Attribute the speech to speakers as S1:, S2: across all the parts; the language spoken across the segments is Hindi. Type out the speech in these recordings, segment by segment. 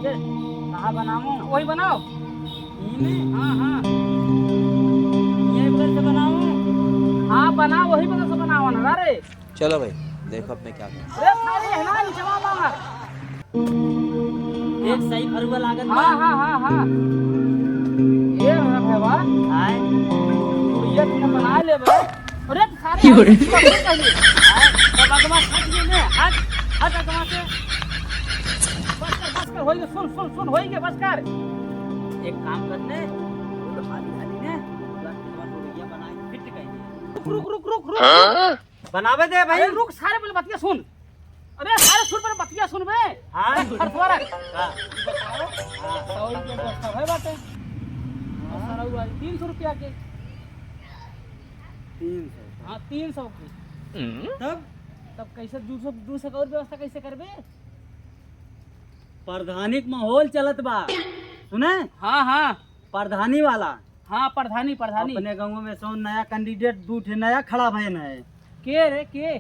S1: कहाँ बनाऊं?
S2: वही बनाओ। हाँ हाँ
S1: ये बगल से बनाऊं?
S2: हाँ बनाओ, वही बगल से बनाओ ना रे।
S3: चलो भाई देखो अब मैं क्या करूं।
S2: अरे सारे है ना नीचवा मांगा।
S1: एक सही फरुआ लागत
S2: हाँ हाँ हाँ हाँ ये रखेवा
S1: हाय
S2: ये तुमने बना ले बे। अरे सारे अगमा हट गए ने हट हट अगमा से बस कर होई सुन सुन सुन होई के बस कर।
S1: एक काम करने वो हाली हाली ने ये बनाई फिट कहीं
S2: रुक रुक रुक रुक रुक
S1: बनावे दे भाई।
S2: अरे रुक सारे पहले बतिया सुन। अरे सारे सुन पर बतिया सुन बे।
S1: हाँ
S2: खरसवा रख
S1: हाँ
S2: बताओ। हां 100 रुपया व्यवस्था है बाटे। सारा हुआ 300 रुपया के
S1: 300
S2: हाँ 300 की। तब कैसे 200 का और व्यवस्था कैसे करबे?
S1: प्रधानिक माहौल चलत बा सुने।
S2: हाँ हाँ
S1: प्रधानी वाला
S2: हाँ प्रधानी प्रधानी
S1: अपने गांव में सो नया कैंडिडेट 2 ठे नया खड़ा भयन है।
S2: के रे के?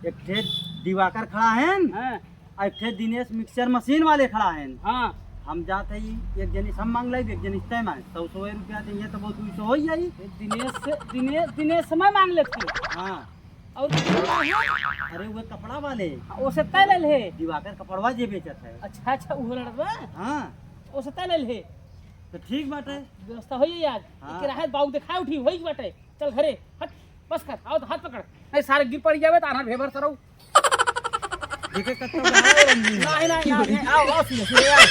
S1: एक ठे दिवाकर खड़ा है
S2: हाँ
S1: और एक ठे दिनेश मिक्सर मशीन वाले खड़ा है।
S2: हाँ
S1: हम जाते ही एक जनी सब मांग लाई एक जनी तय मांग 100 रुपया देंगे तो बहुत 200 हो जाई।
S2: दिनेश समय मांग लेती।
S1: हाँ
S2: और
S1: अरे वो कपड़ा वाले
S2: ओसे तय ले ले।
S1: दिवाकर कपड़वा जे बेचत है।
S2: अच्छा अच्छा वो लड़वा
S1: हाँ
S2: ओसे तय ले ले।
S1: तो ठीक बात है।
S2: व्यवस्था होई यार।
S1: हाँ।
S2: के रहत बाऊ दिखा उठी होई बाटे। चल घरे हट बस कर आओ तो हाथ पकड़ नहीं सारे गिर पड़ जावे ताना भेबर सरौ।
S1: देखे कत्ता बनाए रंगीन।
S2: नहीं नहीं नहीं आओ आओ सुन यार।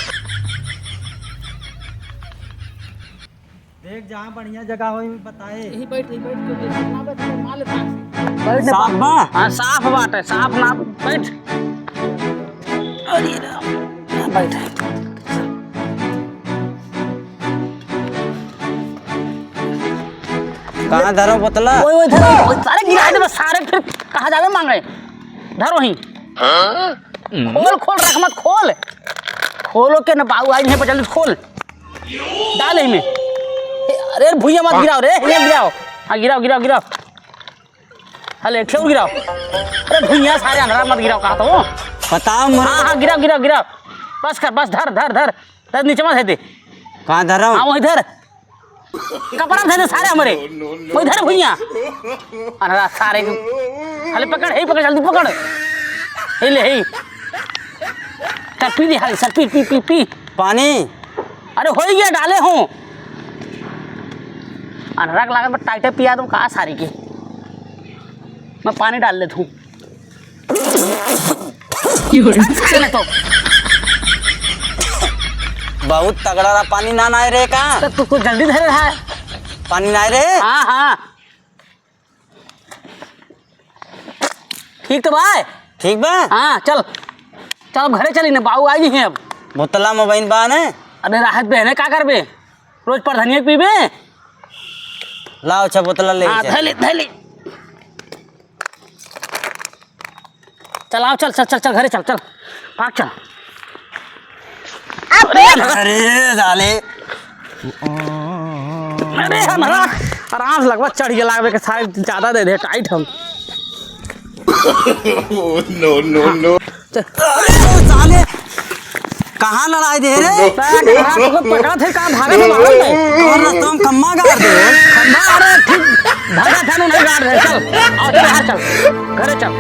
S1: देख जहाँ बढ़िया जगह हो बताए।
S2: यही बैठ के देखना बे तो माल
S1: साफ बा?
S2: हां साफ बात है साफ ना बैठ। अरे राम बैठ।
S3: कहाँ धरो बोतला?
S2: ओए धरो सारे गिरा दे बस सारे फिर कहां जावे मांगे। धरो ही खोल खोल रख मत खोल खोलो के न बाऊ आई नहीं पे जल्दी खोल डाल ही में। अरे भुइया मत गिराओ रे ये गिराओ। हाँ गिराओ गिराओ गिराओ हले ठेव गिराओ। अरे भुइया सारे अंधेरा मत गिराओ कहा तो
S3: बताओ
S2: हाँ हाँ गिराओ गिराओ गिराओ बस कर बस धर धर धर धर नीचे मत दे।
S3: कहाँ धरो?
S2: हाँ वही धर कपड़ा दे दे सारे हमारे वही धर भुइया। अरे सारे हले पकड़ हे पकड़ जल्दी पकड़ हे ले हे चल पी दे हाल सर पी पी पी पी
S3: पानी?
S2: अरे हो गया डाले हूँ अनरक लगा मैं टाइटे पिया दूँ कहाँ सारी की मैं पानी डाल लेता हूँ। चले तो
S3: बहुत तगड़ा पानी ना नाय रे का?
S2: तू कुछ जल्दी धरे रहा है।
S3: पानी नाय रे?
S2: हाँ हाँ ठीक तो भाई
S3: ठीक बा?
S2: हाँ चल चल घरे चली ना बाऊ आई हैं अब।
S3: बोतला मोबाइल बा ने?
S2: अरे राहत बहने क्या करबे रोज प्रधानिया पीबे।
S3: लाओ अच्छा बोतला ले
S2: हाँ
S3: चल।
S2: धले चल आओ चल चल चल चल घरे चल चल भाग चल।
S3: अरे साले
S2: अरे हमारा आराम से लगवा चढ़ गया लागबे के सारे ज्यादा दे दे टाइट हम।
S4: no.
S3: साले कहाँ लड़ाई दे रे?
S2: पकड़ा थे कहाँ भागा था मालूम नहीं।
S3: और रास्ता में खम्मा गाड़ दे।
S2: खंबा अरे ठीक भागा था नहीं गाड़ रहे। चल आओ चल बाहर चल घरे चल।